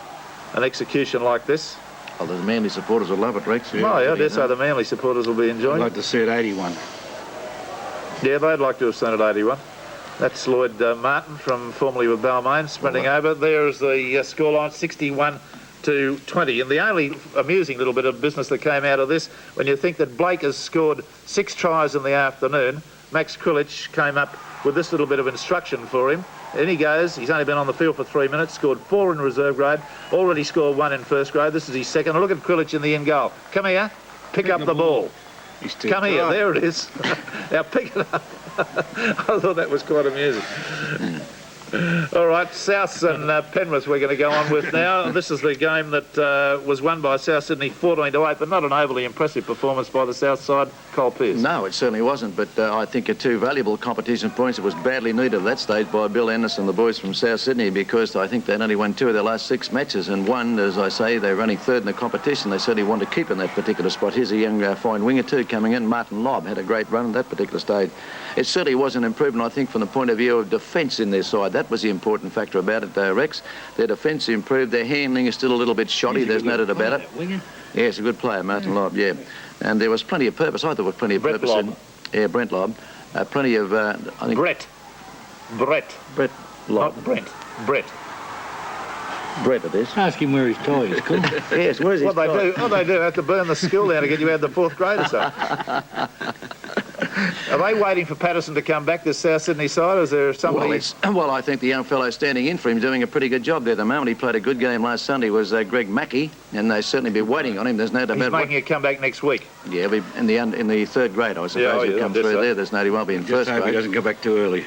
an execution like this. Oh, the Manly supporters will love it, Rex. Oh, yeah, I dare say the Manly supporters will be enjoying it. I'd like to see it 81. Yeah, they'd like to have seen it 81. That's Lloyd Martin, from formerly with Balmain, sprinting over. There's the scoreline, 61-20. And the only amusing little bit of business that came out of this, when you think that Blake has scored 6 tries in the afternoon, Max Krillich came up with this little bit of instruction for him. In he goes. He's only been on the field for 3 minutes, scored 4 in reserve grade, already scored 1 in first grade. This is his second. Look at Krillich in the end goal. Come here, pick up the ball. Come here, there it is. Now pick it up. I thought that was quite amusing. All right, Souths and Penrith we're going to go on with now. This is the game that was won by South Sydney 14-8, but not an overly impressive performance by the South side. Cole Pearce. No, it certainly wasn't, but I think 2 valuable competition points. It was badly needed at that stage by Bill Ennis and the boys from South Sydney, because I think they'd only won 2 of their last 6 matches, and one, as I say, they're running 3rd in the competition. They certainly want to keep in that particular spot. Here's a young fine winger too coming in. Martin Lobb had a great run at that particular stage. It certainly was an improvement, I think, from the point of view of defence in their side. That was the important factor about it, Rex. Their defence improved. Their handling is still a little bit shoddy. There's no doubt about it. Winger? Yeah, it's a good player, Martin Lobb, yeah. And there was plenty of purpose. I thought there was plenty of purpose. Yeah, Brent Lobb. Plenty of... I think Brett Lobb. Not Brent. Brett it is. Ask him where his tie is, cool. Yes, where's his tie? What they do, have to burn the school down to get you out of the 4th grade or something. Are they waiting for Patterson to come back, this South Sydney side, or is there somebody... Well, I think the young fellow standing in for him doing a pretty good job there at the moment. He played a good game last Sunday, was Greg Mackey, and they certainly be waiting on him. There's no doubt about it. He's making a comeback next week. Yeah, in the 3rd grade, I suppose. He'll come through there. There's no doubt he won't be in first grade. He doesn't go back too early.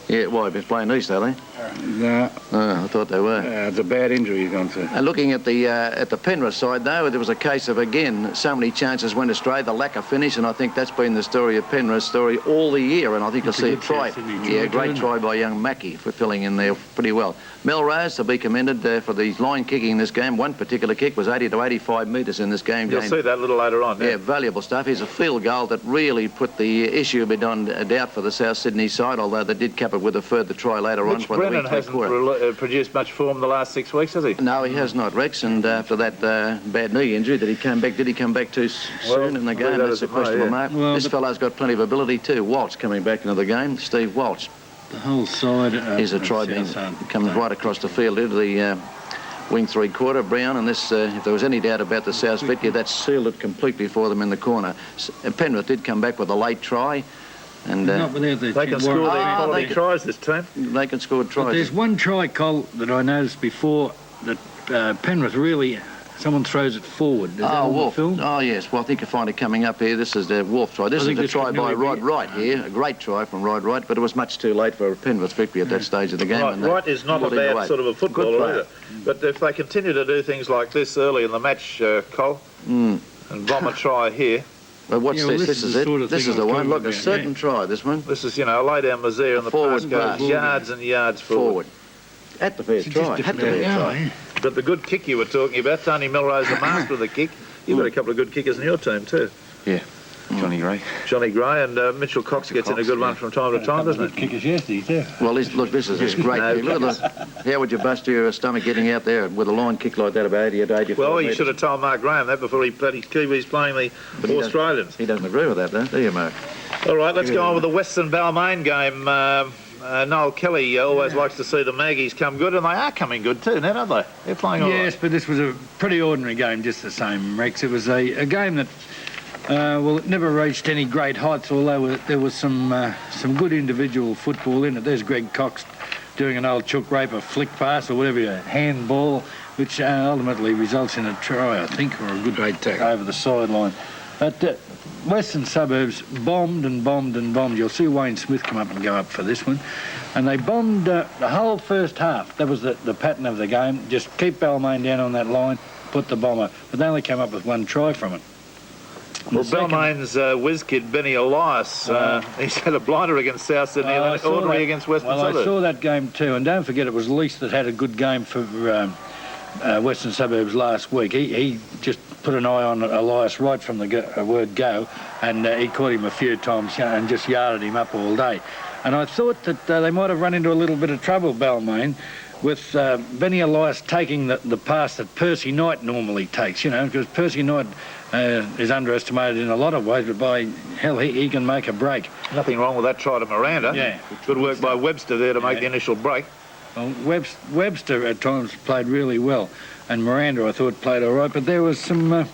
Yeah, why? He's playing East, are they? No. Oh, I thought they were. It's a bad injury he's gone through. And looking at the Penrith side, though, there was a case of, again, so many chances went astray, the lack of finish, and I think that's been the story of Penrith's story all the year, and I think you'll see a try. Yeah, great try by young Mackey for filling in there pretty well. Melrose, to be commended for the line kicking in this game. One particular kick was 80 to 85 metres in this game. You'll see that a little later on. Yeah, valuable stuff. He's a field goal that really put the issue beyond a doubt for the South Sydney side, although they did cap it with a further try later on. Brennan hasn't produced much form the last 6 weeks, has he? No, he has not, Rex, and after that bad knee injury, did he come back too soon in the game? That's a questionable mark. Well, this fellow's got plenty of ability too. Walsh coming back into the game. Steve Walsh. The whole side... Here's a try being coming right across the field into the wing 3/4. Brown, and this, if there was any doubt about the South Vitia, that sealed it completely for them in the corner. Penrith did come back with a late try. And they can score their quality tries this time. They can score tries. But there's one try, Cole, that I noticed before that Penrith really... Someone throws it forward. Wolf. Oh, yes. Well, I think you find it coming up here. This is the Wolf try. This is the try by Rod Wright here. A great try from Rod Wright, but it was much too late for Penrith's victory at that stage of the game. Wright is not a bad sort of a footballer either. But if they continue to do things like this early in the match, Cole, and bomb a try here... Well, what's this? This is it. This is the one. Look, a certain try, this one. This is, lay down Mazier and the pass goes yards and yards forward. Had to be a try. Had to be a try. But the good kick you were talking about, Tony Melrose, the master of the kick. You've got a couple of good kickers in your team too. Yeah, Johnny Gray. Johnny Gray, and Mitchell Cox gets in a good one from time to time, doesn't he? Kickers yesterday too. Well, look, this is just great. Look at this. How would you bust your stomach getting out there with a line kick like that about 80 to 85 Well, you should have told Mark Graham that before he played his Kiwis playing the Australians. He doesn't agree with that, though, do you, Mark? All right, let's go on with the Western Balmain game. Noel Kelly always likes to see the Maggies come good, and they are coming good too now, aren't they? They're playing all Yes, right. but this was a pretty ordinary game just the same, Rex. It was a game that, well, it never reached any great heights, although there was some good individual football in it. There's Greg Cox doing an old chook rape, a flick pass or whatever, a handball, which ultimately results in a try, I think, or a good tackle over the sideline. But Western Suburbs bombed and bombed and bombed. You'll see Wayne Smith come up and go up for this one. And they bombed the whole first half. That was the pattern of the game. Just keep Balmain down on that line, put the bomber. But they only came up with one try from it. Well, Balmain's whiz kid, Benny Elias, he's had a blinder against South Sydney and ordinary against Western Suburbs. I saw that game too, and don't forget it was Lease that had a good game for Western Suburbs last week. He just put an eye on Elias right from the word go, and he caught him a few times and just yarded him up all day. And I thought that they might have run into a little bit of trouble, Balmain, with Benny Elias taking the pass that Percy Knight normally takes, because Percy Knight is underestimated in a lot of ways, but by hell, he can make a break. Nothing wrong with that try to Miranda. Yeah. Good work by Webster there to make the initial break. Well, Webster at times played really well, and Miranda I thought played all right, but there was some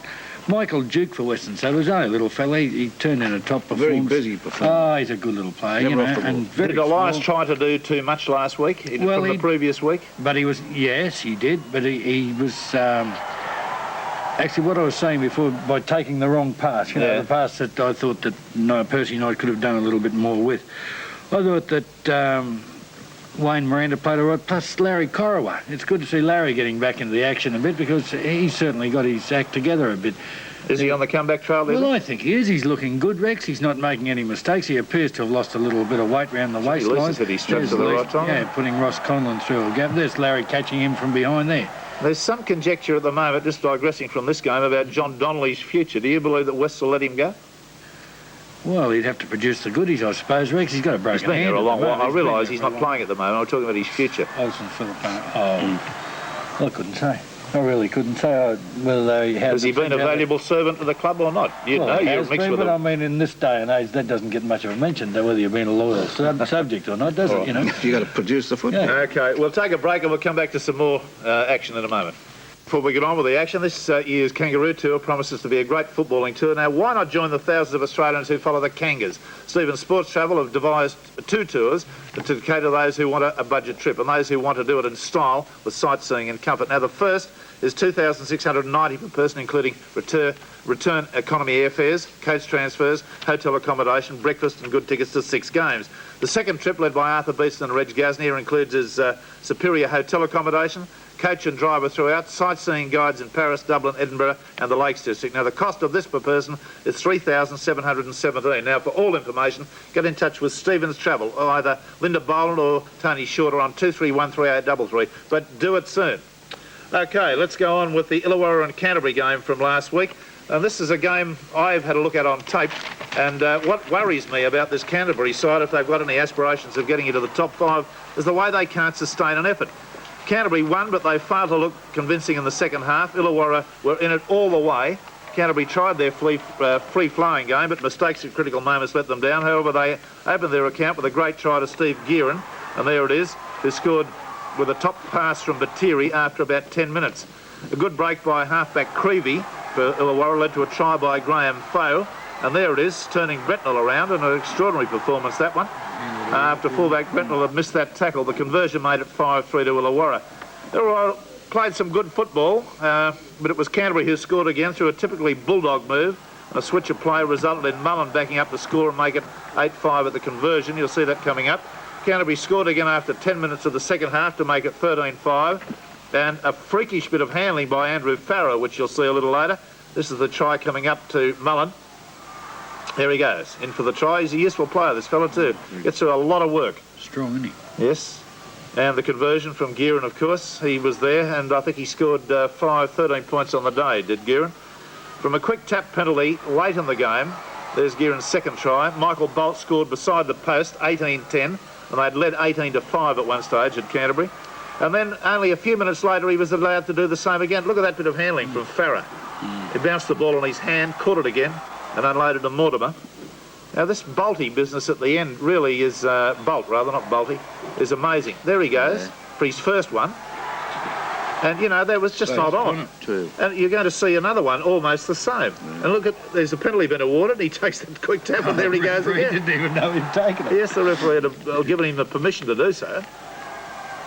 Michael Duke for Western Suburbs, only a little fella. He turned in a top performance. Very busy performance. Oh, he's a good little player, and very Did Elias small. try to do too much last week from the previous week? But he was, yes, he did, but he was... actually, what I was saying before, by taking the wrong pass, the pass that I thought that Percy Knight could have done a little bit more with. I thought that Wayne Miranda played all right, plus Larry Corowa. It's good to see Larry getting back into the action a bit because he's certainly got his act together a bit. Is he on the comeback trail? Well, I think he is. He's looking good, Rex. He's not making any mistakes. He appears to have lost a little bit of weight around the waistline. Lee's hit his straps at the right time. Yeah, putting Ross Conlon through a gap. There's Larry catching him from behind there. There's some conjecture at the moment, just digressing from this game, about John Donnelly's future. Do you believe that West will let him go? Well, he'd have to produce the goodies, I suppose, Rex. He's got a broken hand. He's been there a long while. I realise he's not playing at the moment. I'm talking about his future. Olsen Philippine. I couldn't say. I really couldn't say whether they have... Has he been a valuable servant to the club or not? You're mixed with but him. I mean, in this day and age, that doesn't get much of a mention, though, whether you've been a loyal subject or not, does it, You've got to produce the football. Yeah. OK, we'll take a break and we'll come back to some more action in a moment. Before we get on with the action, this year's Kangaroo Tour promises to be a great footballing tour. Now, why not join the thousands of Australians who follow the Kangas? Stevens Sports Travel have devised 2 tours to cater to those who want a budget trip and those who want to do it in style with sightseeing and comfort. Now, the first is $2,690 per person, including return economy airfares, coach transfers, hotel accommodation, breakfast and good tickets to 6 games. The second trip, led by Arthur Beeston and Reg Gasnier, includes his superior hotel accommodation, coach and driver throughout, sightseeing guides in Paris, Dublin, Edinburgh and the Lakes District. Now, the cost of this per person is $3,717. Now, for all information, get in touch with Stevens Travel, or either Linda Boland or Tony Shorter on 23138833. But do it soon. OK, let's go on with the Illawarra and Canterbury game from last week. This is a game I've had a look at on tape, and what worries me about this Canterbury side, if they've got any aspirations of getting into the top 5, is the way they can't sustain an effort. Canterbury won, but they failed to look convincing in the second half. Illawarra were in it all the way. Canterbury tried their free-flowing game, but mistakes at critical moments let them down. However, they opened their account with a great try to Steve Gearin, and there it is, who scored with a top pass from Batiri after about 10 minutes. A good break by halfback Creevy for Illawarra led to a try by Graham Foe, and there it is, turning Brentnell around, and an extraordinary performance, that one. After fullback Brentnell had missed that tackle, the conversion made it 5-3 to Illawarra. Illawarra played some good football, but it was Canterbury who scored again through a typically bulldog move. A switch of play resulted in Mullen backing up the score and make it 8-5 at the conversion. You'll see that coming up. Canterbury scored again after 10 minutes of the second half to make it 13-5. And a freakish bit of handling by Andrew Farrow, which you'll see a little later. This is the try coming up to Mullen. There he goes, in for the try. He's a useful player, this fella, too. Gets through a lot of work. Strong, isn't he? Yes. And the conversion from Gearin, of course. He was there, and I think he scored 13 points on the day, did Gearin. From a quick tap penalty late in the game, there's Gearin's second try. Michael Bolt scored beside the post, 18-10, and they'd led 18-5 at one stage at Canterbury. And then only a few minutes later, he was allowed to do the same again. Look at that bit of handling from Farah. He bounced the ball on his hand, caught it again, and unloaded to Mortimer. Now this Bolty business at the end really is, Bolt rather, not Bolty, is amazing. There he goes for his first one. And, you know, that was just not on. And you're going to see another one almost the same. And look, there's a penalty been awarded. He takes that quick tap and there he goes again. He didn't even know he'd taken it. Yes, the referee had given him the permission to do so.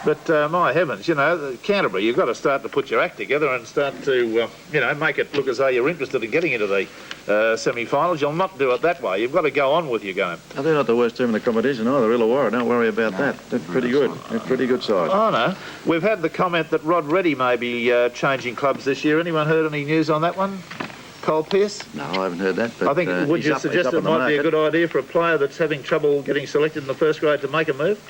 But, my heavens, you know, Canterbury, you've got to start to put your act together and start to, you know, make it look as though you're interested in getting into the semi-finals. You'll not do it that way. You've got to go on with your game. Oh, they're not the worst team in the competition either, Illawarra. Don't worry about that. They're pretty good. They're a pretty good side. Oh, no. We've had the comment that Rod Reddy may be changing clubs this year. Anyone heard any news on that one? Cole Pearce? No, I haven't heard that. But, I think, would you suggest it might be a good idea for a player that's having trouble getting selected in the first grade to make a move?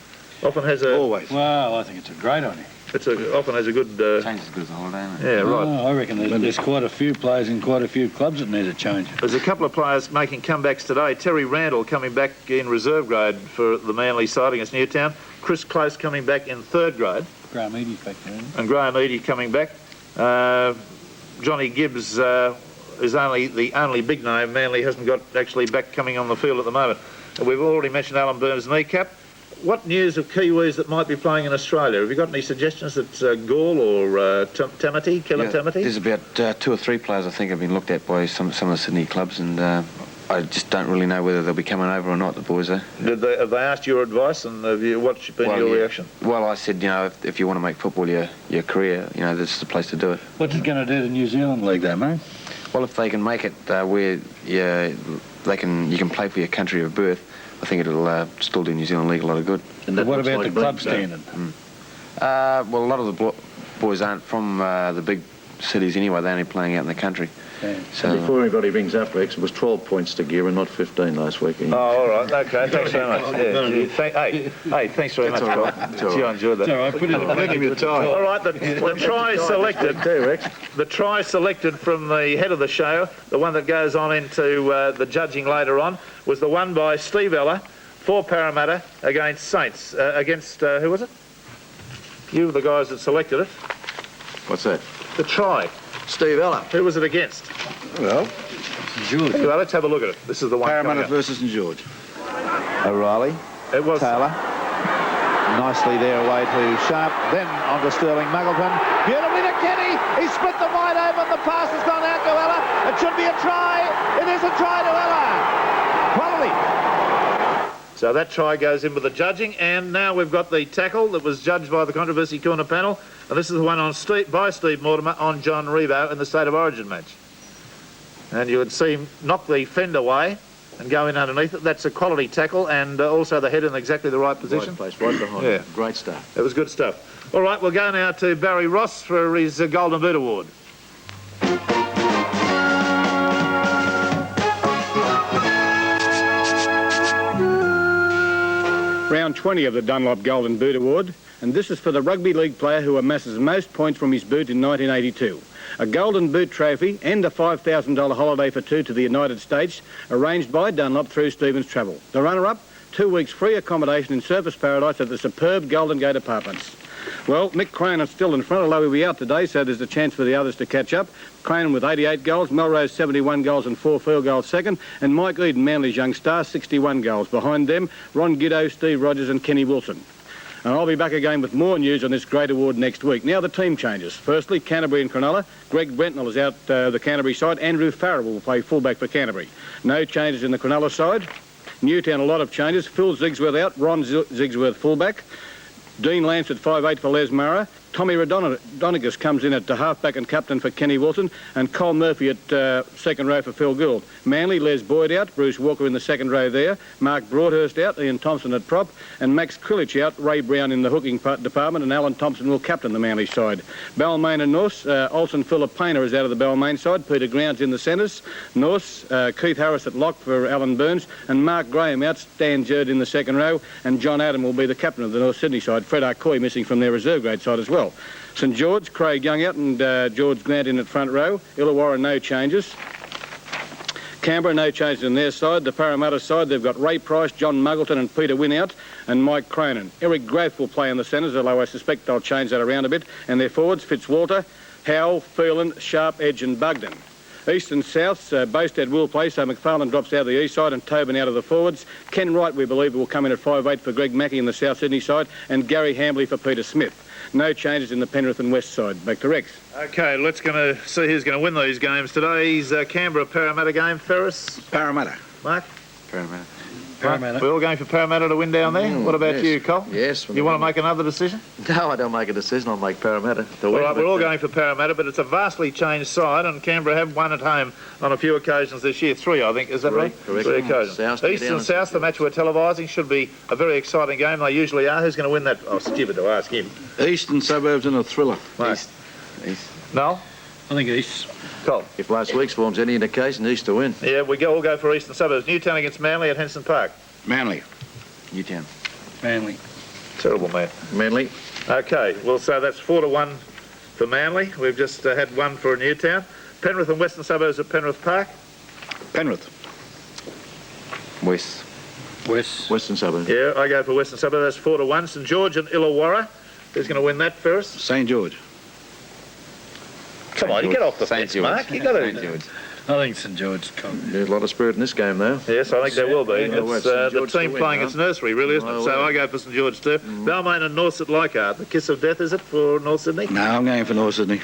Often has a... Always. Well, I think it's a great idea. Often has a good... Change as good as a holiday, isn't it? Yeah, right. Oh, I reckon there's quite a few players in quite a few clubs that need a change. There's a couple of players making comebacks today. Terry Randall coming back in reserve grade for the Manly side against Newtown. Chris Close coming back in third grade. Graham Eadie's back there. And Graham Eadie coming back. Johnny Gibbs is the only big name Manly hasn't got actually back coming on the field at the moment. We've already mentioned Alan Burns' kneecap. What news of Kiwis that might be playing in Australia? Have you got any suggestions that Gall or Tamati, Killer Tamati? There's about 2 or 3 players I think have been looked at by some of the Sydney clubs, and I just don't really know whether they'll be coming over or not, the boys there. Have they asked your advice, and what's been your reaction? Well, I said, you know, if you want to make football your career, you know, this is the place to do it. What's it going to do to the New Zealand League, though, mate? Well, if they can make it where you can play for your country of birth, I think it'll still do New Zealand League a lot of good. And what about the club standard? Well, a lot of the boys aren't from the big cities anyway. They're only playing out in the country. Yeah. So before anybody rings up, Rex, it was 12 points to Gear and not 15 last week. Oh, all right. Okay, thanks very much. Hey, thanks very much, Paul. I enjoyed that. All right, put it in the tie. All right, the try selected. The try selected from the head of the show, the one that goes on into the judging later on, was the one by Steve Ella for Parramatta against Saints. Who was it? You were the guys that selected it. What's that? The try. Steve Ella. Who was it against? Well, St George. Well, let's have a look at it. This is the one. Parramatta versus St George. O'Reilly. It was Taylor. Nicely there away to Sharp. Then on to Sterling Muggleton. Beautifully to Kenny. He split them wide open. The pass has gone out to Ella. It should be a try. It is a try to Ella. Quality. So that try goes in with the judging, and now we've got the tackle that was judged by the Controversy Corner panel, and this is the one on by Steve Mortimer on John Rebo in the State of Origin match. And you would see him knock the fend away and go in underneath it. That's a quality tackle, and also the head in exactly the right position. Right place, right behind. Yeah. Great stuff. It was good stuff. All right, we'll go now to Barry Ross for his Golden Boot Award. Round 20 of the Dunlop Golden Boot Award, and this is for the rugby league player who amasses most points from his boot in 1982. A Golden Boot trophy and a $5,000 holiday for 2 to the United States, arranged by Dunlop through Stevens Travel. The runner-up, 2 weeks free accommodation in Surfers Paradise at the superb Golden Gate Apartments. Well, Mick Cranan's still in front, although he'll be out today, so there's a chance for the others to catch up. Cranan with 88 goals, Melrose 71 goals and 4 field goals second, and Mike Eden, Manly's young star, 61 goals. Behind them, Ron Giddo, Steve Rogers and Kenny Wilson. And I'll be back again with more news on this great award next week. Now the team changes. Firstly, Canterbury and Cronulla. Greg Brentnell is out the Canterbury side. Andrew Farrell will play fullback for Canterbury. No changes in the Cronulla side. Newtown, a lot of changes. Phil Zigsworth out, Ron Zigsworth fullback. Dean Lance at 5'8" for Les Mara. Tommy Rodonicus comes in at halfback and captain for Kenny Wilson, and Cole Murphy at second row for Phil Gould. Manly, Les Boyd out, Bruce Walker in the second row there, Mark Broadhurst out, Ian Thompson at prop, and Max Krilich out, Ray Brown in the hooking department, and Alan Thompson will captain the Manly side. Balmain and Norse, Olsen Philip Painter is out of the Balmain side, Peter Grounds in the centres, Norse, Keith Harris at lock for Alan Burns, and Mark Graham out, Stan Jerd in the second row, and John Adam will be the captain of the North Sydney side. Fred Arcoy missing from their reserve grade side as well. St George, Craig Young out and George Grant in at front row. Illawarra, no changes. Canberra, no changes in their side. The Parramatta side, they've got Ray Price, John Muggleton and Peter Wynn out, and Mike Cranan. Eric Graff will play in the centres, although I suspect they'll change that around a bit. And their forwards, Fitzwalter, Howell, Phelan, Sharp, Edge and Bugden. East and Souths, Bostad will play, so McFarlane drops out of the east side and Tobin out of the forwards. Ken Wright, we believe, will come in at 5'8" for Greg Mackey in the South Sydney side, and Gary Hambley for Peter Smith. No changes in the Penrith and West side. Back to Rex. OK, let's see who's going to win these games. Today's Canberra-Parramatta game. Ferris? Parramatta. Mark? Parramatta. Parramatta. We're all going for Parramatta to win down there. What about you, Cole? Yes. You want to make another decision? No, I don't make a decision. I'll make Parramatta to All win. right, we're all going for Parramatta, but it's a vastly changed side, and Canberra have won at home on a few occasions this year. 3, I think. Is that right? Correct. 3 occasions. East and South, the match we're televising, should be a very exciting game. They usually are. Who's going to win that? Oh, stupid to ask him. Eastern suburbs in a thriller. East. East. Noel? I think East. Cole? If last week's form's any indication, East to win. Yeah, we all go for Eastern suburbs. Newtown against Manly at Henson Park. Manly. Newtown. Manly. Terrible, man. Manly. OK, well, so that's 4-1 for Manly. We've just had 1 for Newtown. Penrith and Western Suburbs at Penrith Park. Penrith. West. Western Suburbs. Yeah, I go for Western Suburbs. That's 4-1. St George and Illawarra. Who's going to win that, Ferris? St George. Come on, you get off the fence, Mark. You got to. I think St George. There's a lot of spirit in this game, though. Yes, I think there will be. It's the team playing its nursery, nursery, really, isn't it? So I go for St George too. Balmain and North at Leichhardt. The kiss of death, is it, for North Sydney? No, I'm going for North Sydney.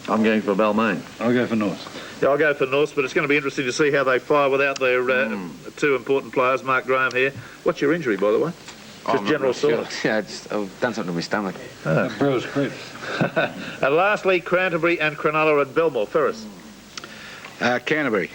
I'm going for Balmain. I'll go for North. Yeah, I'll go for North, but it's going to be interesting to see how they fire without their 2 important players, Mark Graham here. What's your injury, by the way? Just general sore. Yeah, I've done something to my stomach. Bruce Cripps. And lastly, Canterbury and Cronulla at Belmore. Ferris. Canterbury.